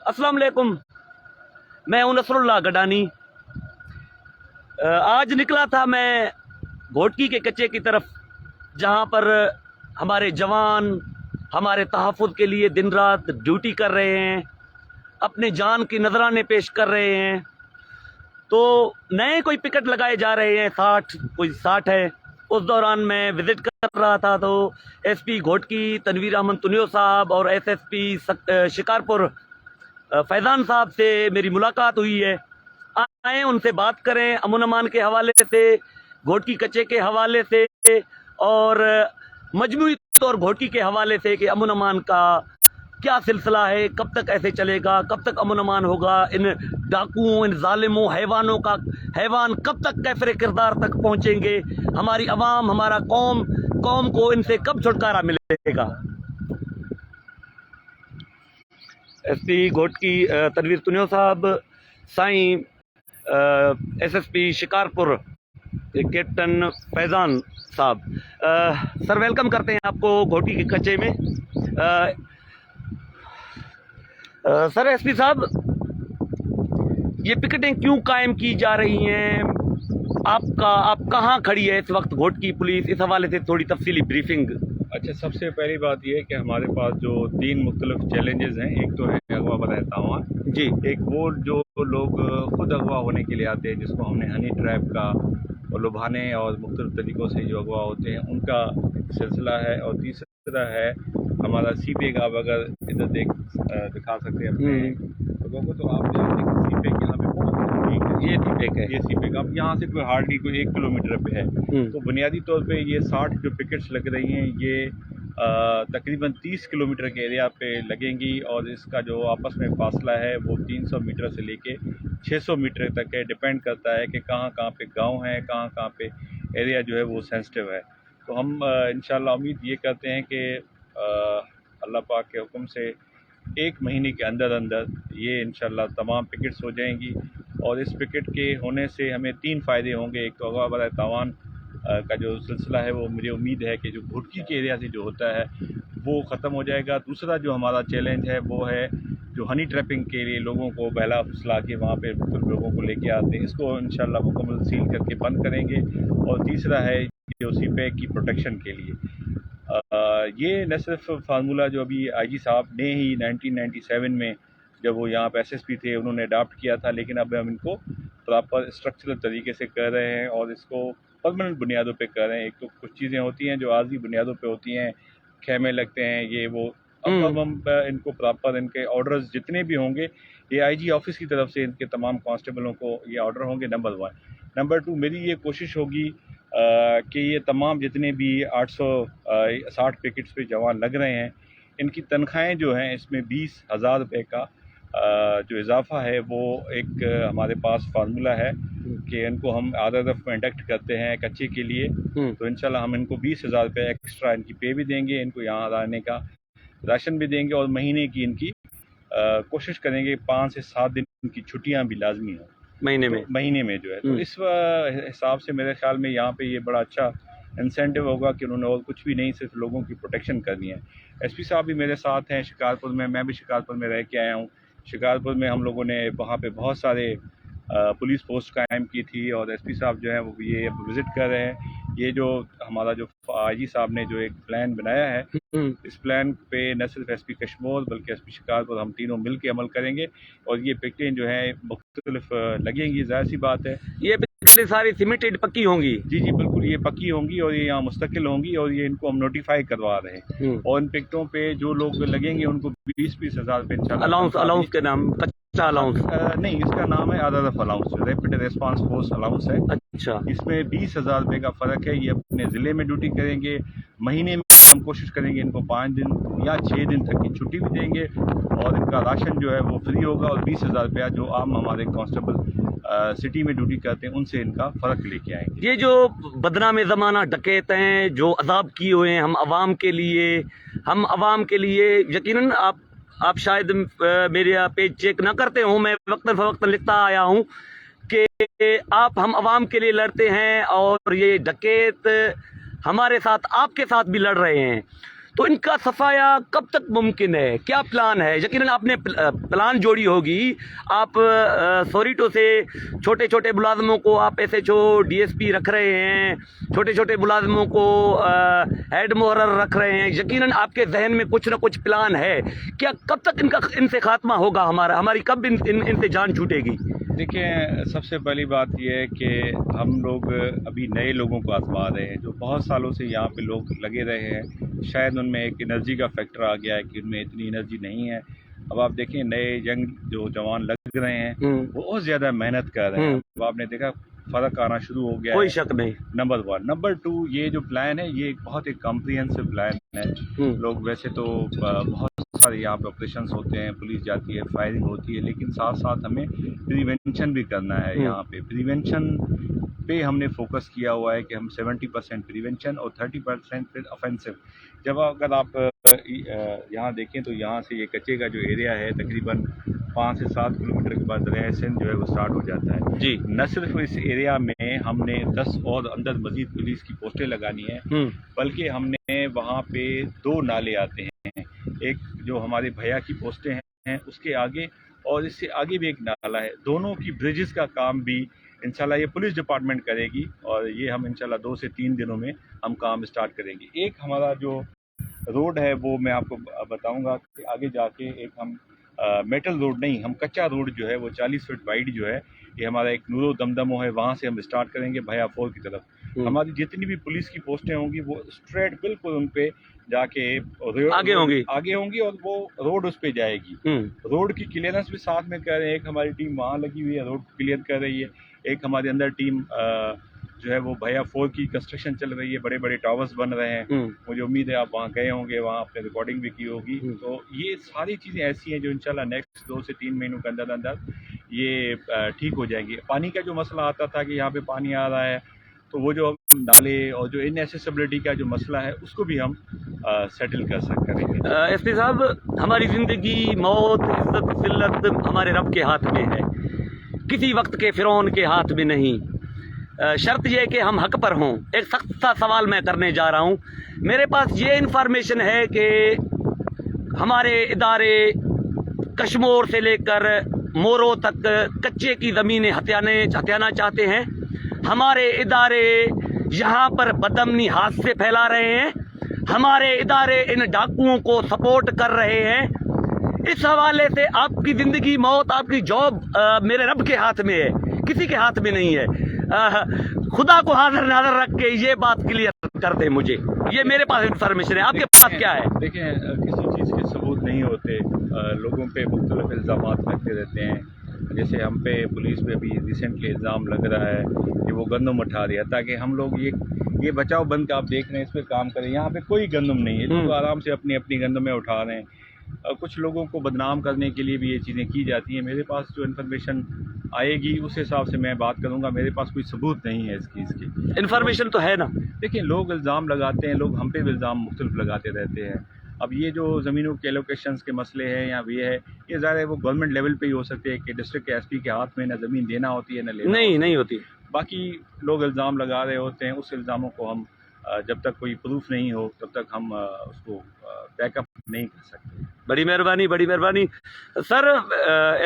अस्सलाम वालेकुम। मैं हूं नसरुल्लाह गडानी। आज निकला था मैं घोटकी के कच्चे की तरफ, जहां पर हमारे जवान हमारे तहफ़्फ़ुज़ के लिए दिन रात ड्यूटी कर रहे हैं, अपने जान की नजराने पेश कर रहे हैं। तो नए कोई पिकेट लगाए जा रहे हैं, 60 कोई 60 है। उस दौरान मैं विज़िट कर रहा था तो एसपी घोटकी तनवीर अहमद तुनियो साहब और एसएसपी शिकारपुर फैज़ान साहब से मेरी मुलाकात हुई है। आए उनसे बात करें अमन अमान के हवाले से, घोटकी कच्चे के हवाले से और मजमूई तौर घोटकी के हवाले से कि अमन अमान का क्या सिलसिला है, कब तक ऐसे चलेगा, कब तक अमन अमान होगा, इन डाकुओं, इन जालिमों, हैवान कब तक कैफरे किरदार तक पहुंचेंगे, हमारी अवाम, हमारा कौम को इनसे कब छुटकारा मिलेगा। एसपी घोटकी तनवीर तुनियो साहब, साईं एसएसपी शिकारपुर कैप्टन फैज़ान साहब, सर वेलकम करते हैं आपको घोटकी के कच्चे में। सर एसपी साहब, ये पिकेटें क्यों कायम की जा रही हैं? आप कहाँ खड़ी है इस वक्त घोटकी पुलिस? इस हवाले से थोड़ी तफसीली ब्रीफिंग। अच्छा, सबसे पहली बात यह है कि हमारे पास जो 3 मुख्तलिफ चैलेंजेस हैं। एक तो है अगवा बरहतावा जी, एक वो जो लोग खुद अगवा होने के लिए आते हैं, जिसको हमने हनी ट्रैप का और लुभाने और मुख्तलिफ तरीक़ों से जो अगवा होते हैं उनका सिलसिला है। और तीसरा है हमारा CPEC। आप अगर इधर दिखा सकते हैं अपने लोगों को, तो आप CPEC यहाँ पे ये CPEC है। ये CPEC आप यहाँ से कोई हार्डली कोई 1 किलोमीटर पे है। तो बुनियादी तौर पे ये 60 जो पिकेट्स लग रही हैं, ये तकरीबन 30 किलोमीटर के एरिया पे लगेंगी। और इसका जो आपस में फासला है वो 300 मीटर से लेके 600 मीटर तक है। डिपेंड करता है कि कहाँ पे गांव है, कहाँ पे एरिया जो है वो सेंसिटिव है। तो हम इंशाल्लाह उम्मीद ये करते हैं कि अल्लाह पाक के हुक्म से 1 महीने के अंदर ये इंशाल्लाह तमाम पिकेट्स हो जाएंगी। और इस पिकेट के होने से हमें 3 फ़ायदे होंगे। एक तो अगवा बराए तावान का जो सिलसिला है वो मुझे उम्मीद है कि जो घुटकी के एरिया से जो होता है वो ख़त्म हो जाएगा। दूसरा जो हमारा चैलेंज है वो है जो हनी ट्रैपिंग के लिए लोगों को बहला फुसला के वहाँ पे लोगों को लेके आते हैं, इसको इंशाल्लाह मुकम्मल सील करके बंद करेंगे। और तीसरा है जो CPEC की प्रोटेक्शन के लिए ये न सिर्फ फार्मूला जो अभी IG साहब ने ही 1997 में जब वो यहाँ पे SSP थे उन्होंने अडाप्ट किया था, लेकिन अब हम इनको प्रॉपर स्ट्रक्चरल तरीके से कर रहे हैं और इसको परमानेंट बुनियादों पे कर रहे हैं। एक तो कुछ चीज़ें होती हैं जो आर्जी बुनियादों पे होती हैं, खेमे लगते हैं, ये वो। अब हम इनको प्रॉपर इनके ऑर्डर्स जितने भी होंगे ये IG ऑफिस की तरफ से इनके तमाम कांस्टेबलों को ये ऑर्डर होंगे, नंबर 1। नंबर 2, मेरी ये कोशिश होगी कि ये तमाम जितने भी 860 पिकेट्स पे जवान लग रहे हैं, इनकी तनख्वाहें जो हैं इसमें 20,000 रुपये का जो इजाफा है वो एक हमारे पास फार्मूला है कि इनको हम आधा दफ़ा इंडक्ट करते हैं कच्चे के लिए। तो इंशाल्लाह हम इनको 20,000 रुपये एक्स्ट्रा इनकी पे भी देंगे, इनको यहाँ रहने का राशन भी देंगे और महीने की इनकी कोशिश करेंगे 5 से 7 दिन की छुट्टियाँ भी लाजमी हों महीने में जो है। तो इस हिसाब से मेरे ख्याल में यहाँ पे ये बड़ा अच्छा इंसेंटिव होगा कि उन्होंने और कुछ भी नहीं, सिर्फ लोगों की प्रोटेक्शन करनी है। SP साहब भी मेरे साथ हैं शिकारपुर में, मैं भी शिकारपुर में रह के आया हूँ। शिकारपुर में हम लोगों ने वहाँ पे बहुत सारे पुलिस पोस्ट कायम की थी और SP साहब जो है वो ये विज़िट कर रहे हैं। ये जो हमारा जो IG साहब ने जो एक प्लान बनाया है, इस प्लान पे न सिर्फ SP कश्मीर बल्कि SP शिकारपुर हम तीनों मिल के अमल करेंगे और ये पिकेटें जो है मुख्तलिफ लगेंगी। ज़ाहिर सी बात है ये पिकेटें सारी सीमेंटेड पक्की होंगी। जी बिल्कुल, ये पक्की होंगी और ये यहाँ मुस्तकिल होंगी और ये इनको हम नोटिफाई करवा रहे हैं। और इन पिकेटों पे जो लोग लगेंगे उनको 20-20 हज़ार रुपये इंशाल्लाह अलाउंस के नाम, कच्चा अलाउंस नहीं, इसका नाम है आधा दफ़ा allowance, rapid response force allowance है। अच्छा, इसमें 20,000 रुपये का फ़र्क है। ये अपने ज़िले में ड्यूटी करेंगे, महीने में हम कोशिश करेंगे इनको 5 दिन या 6 दिन तक की छुट्टी भी देंगे और इनका राशन जो है वो फ्री होगा। और 20,000 रुपया जो आम हमारे कांस्टेबल सिटी में ड्यूटी करते हैं उनसे इनका फ़र्क लेके आएंगे। ये जो बदनाम ज़माना डकैत हैं जो अजाब किए हुए हैं हम आवाम के लिए, यकीनन आप शायद मेरे पेज चेक ना करते हो, मैं वक्तन फ़वक्तन लिखता आया हूँ कि आप हम आवाम के लिए लड़ते हैं और ये डकैत हमारे साथ आपके साथ भी लड़ रहे हैं। तो इनका सफाया कब तक मुमकिन है, क्या प्लान है? यकीनन आपने प्लान जोड़ी होगी। आप सोरीटो से छोटे छोटे मुलाजमों को आप SHO DSP रख रहे हैं, छोटे छोटे मुलाजमों को हेड मुहर्रर रख रहे हैं। यकीनन आपके जहन में कुछ ना कुछ प्लान है। क्या कब तक इनसे खात्मा होगा, हमारी कब इनसे जान छूटेगी? देखिए, सबसे पहली बात यह है कि हम लोग अभी नए लोगों को आजमा रहे हैं, जो बहुत सालों से यहाँ पे लोग लगे रहे हैं। शायद उनमें एक एनर्जी का फैक्टर आ गया है कि उनमें इतनी एनर्जी नहीं है। अब आप देखें, नए यंग जो जवान लग रहे हैं वो बहुत ज़्यादा मेहनत कर रहे हैं। अब आपने देखा फ़र्क आना शुरू हो गया, कोई शक नहीं। नंबर 1। नंबर 2, ये जो प्लान है ये बहुत एक कॉम्प्रिहेंसिव प्लान है। लोग वैसे तो बहुत सारे यहाँ पे ऑपरेशंस होते हैं, पुलिस जाती है, फायरिंग होती है, लेकिन साथ साथ हमें प्रिवेंशन भी करना है। यहाँ पे प्रिवेंशन पे हमने फोकस किया हुआ है कि हम 70% प्रिवेंशन और 30% फिर ऑफेंसिव। जब अगर आप यहाँ देखें तो यहाँ से ये कच्चे का जो एरिया है तकरीबन 5 से 7 किलोमीटर के बाद दरिया सिंध जो है वो स्टार्ट हो जाता है जी। न सिर्फ इस एरिया में हमने 10 और अंदर मजीद पुलिस की पोस्टें लगानी है, बल्कि हमने वहाँ पे 2 नाले आते हैं। एक जो हमारे भैया की पोस्टें हैं उसके आगे, और इससे आगे भी एक नाला है। दोनों की ब्रिजेस का काम भी इंशाल्लाह ये पुलिस डिपार्टमेंट करेगी, और ये हम इंशाल्लाह 2 से 3 दिनों में हम काम स्टार्ट करेंगे। एक हमारा जो रोड है वो मैं आपको बताऊंगा कि आगे जाके एक हम मेटल रोड नहीं, हम कच्चा रोड जो है वो 40 फीट वाइड जो है, ये हमारा एक नूरो दमदमो है, वहाँ से हम स्टार्ट करेंगे भैया 4 की तरफ। हमारी जितनी भी पुलिस की पोस्टें होंगी वो स्ट्रेट बिल्कुल उन पे जाके आगे होंगी और वो रोड उस पे जाएगी। रोड की क्लियरेंस भी साथ में कर रहे हैं। एक हमारी टीम वहाँ लगी हुई है, रोड क्लियर कर रही है। एक हमारे अंदर टीम जो है वो भैया 4 की कंस्ट्रक्शन चल रही है, बड़े बड़े टावर्स बन रहे हैं। मुझे उम्मीद है आप वहाँ गए होंगे, वहाँ आपने रिकॉर्डिंग भी की होगी। तो ये सारी चीज़ें ऐसी हैं जो इंशाल्लाह नेक्स्ट 2 से 3 महीनों के अंदर अंदर ये ठीक हो जाएंगी। पानी का जो मसला आता था कि यहाँ पे पानी आ रहा है, तो वो जो नाले और जो इनएसेसिबिलिटी का जो मसला है उसको भी हम सेटल कर सकेंगे। SP साहब, हमारी ज़िंदगी, मौत, इज्जत, जिल्लत हमारे रब के हाथ में है, किसी वक्त के फिरौन के हाथ में नहीं। शर्त यह है कि हम हक पर हों। एक सख्त सा सवाल मैं करने जा रहा हूँ। मेरे पास ये इन्फॉर्मेशन है कि हमारे इदारे कश्मीर से लेकर मोरो तक कच्चे की ज़मीनें हथियाना चाहते हैं। हमारे इदारे यहाँ पर बदअमनी हाथ से फैला रहे हैं। हमारे इदारे इन डाकुओं को सपोर्ट कर रहे हैं। इस हवाले से आपकी ज़िंदगी, मौत, आपकी जॉब मेरे रब के हाथ में है, किसी के हाथ में नहीं है। खुदा को हाजिर नाज़र रख के ये बात क्लियर कर दे मुझे। ये मेरे पास इन्फॉर्मेशन है, आपके पास क्या है? देखें, किसी चीज़ के सबूत नहीं होते, लोगों पे मुख्तलिफ इल्ज़ामात लगते रहते हैं। जैसे हम पे पुलिस पे भी रिसेंटली इल्ज़ाम लग रहा है कि वो गंदम उठा रही है, ताकि हम लोग ये बचाव बंद का आप देख रहे हैं, इस पर काम करें। यहाँ पे कोई गंदम नहीं है, लोग आराम से अपनी अपनी गंदमें उठा रहे हैं। कुछ लोगों को बदनाम करने के लिए भी ये चीज़ें की जाती हैं। मेरे पास जो इन्फॉर्मेशन आएगी उस हिसाब से मैं बात करूंगा। मेरे पास कोई सबूत नहीं है इसकी इन्फॉर्मेशन तो है ना। देखिए, लोग इल्ज़ाम लगाते हैं, लोग हम पे भी इल्ज़ाम मुख्तलिफ लगाते रहते हैं। अब ये जो ज़मीनों के एलोकेशंस के मसले हैं या ये है, ये ज़ाहिर है वो गवर्नमेंट लेवल पे ही हो सकते हैं कि डिस्ट्रिक्ट के SP के हाथ में ना ज़मीन देना होती है ना लेना नहीं होती। बाकी लोग इल्ज़ाम लगा रहे होते हैं, उस इल्ज़ामों को हम जब तक कोई प्रूफ नहीं हो तब तक हम उसको बैकअप नहीं कर सकते। बड़ी मेहरबानी सर।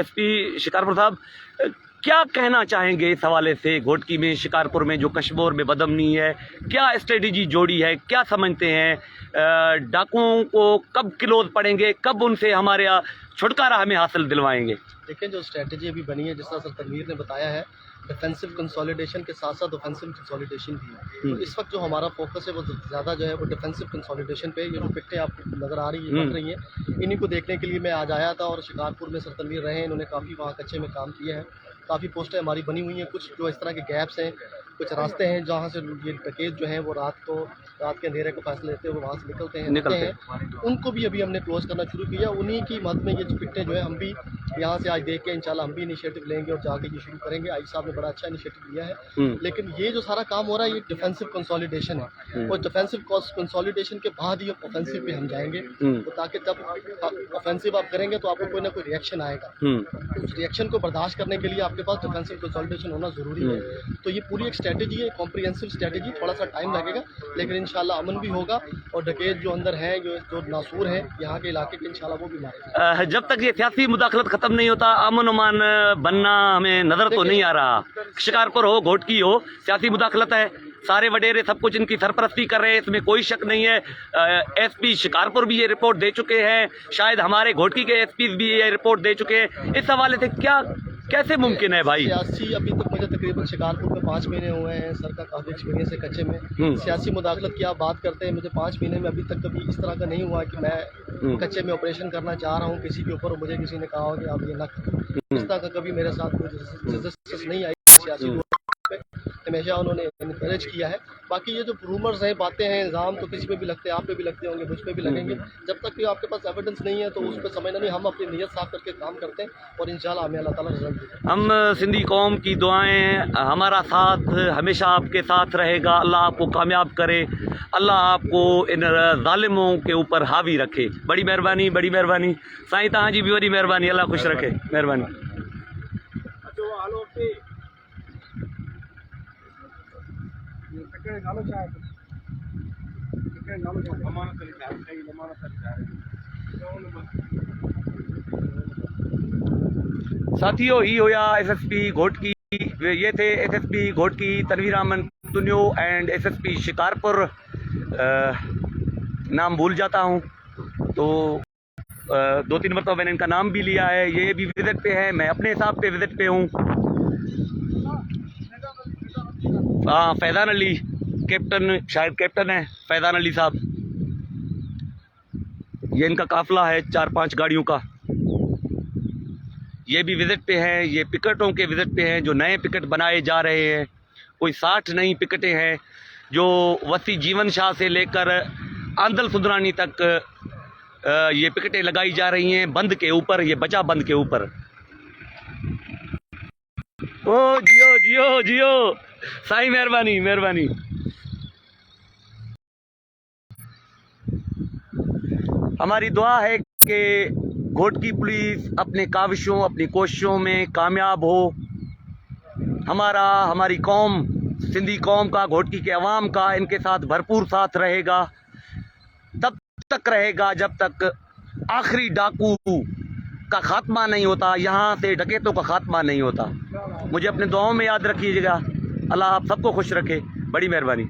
SP शिकारपुर साहब, क्या कहना चाहेंगे इस हवाले से? घोटकी में, शिकारपुर में जो कश्मीर में बदअमनी है, क्या स्ट्रेटजी जोड़ी है? क्या समझते हैं? डाकुओं को कब क्लोज पड़ेंगे, कब उनसे हमारे छुटकारा हमें हासिल दिलवाएंगे? देखिए, जो स्ट्रेटजी अभी बनी है, जिस तरह सर तनवीर ने बताया है, डिफेंसिव कंसोलिडेशन के साथ साथ ऑफेंसिव कंसोलिडेशन भी है। तो इस वक्त जो हमारा फोकस है वो ज़्यादा जो है वो डिफेंसिव कंसोलिडेशन पे। ये जो पिक्चरें आपको नज़र आ रही है, बन रही हैं, इन्हीं को देखने के लिए मैं आज आया था। और शिकारपुर में सर तनवीर रहे हैं, इन्होंने काफ़ी वहाँ कच्चे में काम किया है, काफ़ी पोस्टें हमारी बनी हुई हैं। कुछ जो इस तरह के गैप्स हैं, कुछ रास्ते हैं जहाँ से ये डकैत जो हैं वो रात के अंधेरे को फैसले लेते हुए वहाँ से निकलते हैं। उनको भी अभी हमने क्लोज करना शुरू किया। उन्हीं की मदद में ये पिक्चरें जो है हम भी यहाँ से आज देख के इंशाल्लाह हम भी इनिशिएटिव लेंगे और जाके ये शुरू करेंगे। आई साहब ने बड़ा अच्छा इनिशिएटिव लिया है। लेकिन ये जो सारा काम हो रहा है ये डिफेंसिव कंसोलिडेशन है और डिफेंसिव कंसोलिडेशन के बाद ही ऑफेंसिव पे हम जाएंगे। तो ताकि जब ऑफेंसिव आप करेंगे तो आपको कोई ना कोई रिएक्शन आएगा। तो उस रिएक्शन को बर्दाश्त करने के लिए आपके पास डिफेंसिव कंसोलिडेशन होना ज़रूरी है। तो ये पूरी एक स्ट्रेटजी है, कॉम्प्रिहेंसिव स्ट्रेटजी। थोड़ा सा टाइम लगेगा लेकिन इंशाल्लाह अमन भी होगा और डकैत जो अंदर हैं, जो नासूर हैं यहाँ के इलाके के, इंशाल्लाह वो भी मारेंगे। जब तक ये सियासी मुदाखलत खत्म नहीं होता अमन अमान बनना हमें नजर तो नहीं आ रहा। शिकारपुर हो, घोटकी हो, सियासी मुदाखलत है, सारे वडेरे सब कुछ इनकी सरपरस्ती कर रहे हैं, इसमें कोई शक नहीं है। एसपी शिकारपुर भी ये रिपोर्ट दे चुके हैं, शायद हमारे घोटकी के एसपी भी ये रिपोर्ट दे चुके हैं। इस हवाले से क्या कैसे मुमकिन है भाई? सियासी अभी तक मुझे तकरीबन शिकारपुर में 5 महीने हुए हैं, सर का काफ़ी एक्सपीरियंस है कच्चे में। सियासी मुदाखलत की आप बात करते हैं, मुझे 5 महीने में अभी तक कभी इस तरह का नहीं हुआ कि मैं कच्चे में ऑपरेशन करना चाह रहा हूँ किसी के ऊपर और मुझे किसी ने कहा हो कि आप ये ना करें। इस तरह का कभी मेरे साथ कोई जस्टिस नहीं आई सियासी पे, हमेशा उन्होंने इनकरेज किया है। बाकी ये जो रूमर्स हैं, बातें हैं, इल्ज़ाम तो किसी पे भी लगते हैं, आप पे भी लगते होंगे, मुझ पे भी लगेंगे। जब तक कि आपके पास एविडेंस नहीं है तो उस पर समझना नहीं। हम अपनी नीयत साफ करके काम करते हैं और इंशाल्लाह हमें अल्लाह ताला रिजल्ट देगा। हम सिंधी कौम की दुआएं, हमारा साथ हमेशा आपके साथ रहेगा। अल्लाह आपको कामयाब करे, अल्लाह आपको इन ज़ालिमों के ऊपर हावी रखे। बड़ी मेहरबानी, बड़ी मेहरबानी साईं, तहां जी भी वॾी मेहरबानी, अल्लाह खुश रखे। मेहरबानी। साथियों, ही होया एसएसपी घोटकी, ये थे SSP Ghotki Tanveer Ahmed Tunio and SSP Shikarpur. नाम भूल जाता हूँ तो 2-3 मरतबा मैंने इनका नाम भी लिया है। ये भी विजिट पे है, मैं अपने हिसाब पे विजिट पे हूँ। फैज़ान अली कैप्टन, शायद कैप्टन है फैज़ान अली साहब। ये इनका काफिला है 4-5 गाड़ियों का। ये भी विजिट पे हैं, ये पिकेटों के विजिट पे हैं, जो नए पिकेट बनाए जा रहे हैं। कोई 60 नई पिकेटें हैं जो वसी जीवन शाह से लेकर आंदल सुधरानी तक ये पिकेटें लगाई जा रही हैं बंद के ऊपर, ये बचा बंद के ऊपर। ओ जियो जियो जियो साईं, मेहरबानी मेहरबानी। हमारी दुआ है कि घोटकी पुलिस अपने काविशों, अपनी कोशिशों में कामयाब हो। हमारी कौम, सिंधी कौम का, घोटकी के अवाम का इनके साथ भरपूर साथ रहेगा। तब तक रहेगा जब तक आखिरी डाकू का खात्मा नहीं होता, यहाँ से डकैतों का खात्मा नहीं होता। मुझे अपने दुआओं में याद रखिएगा। अल्लाह आप सबको खुश रखे। बड़ी मेहरबानी।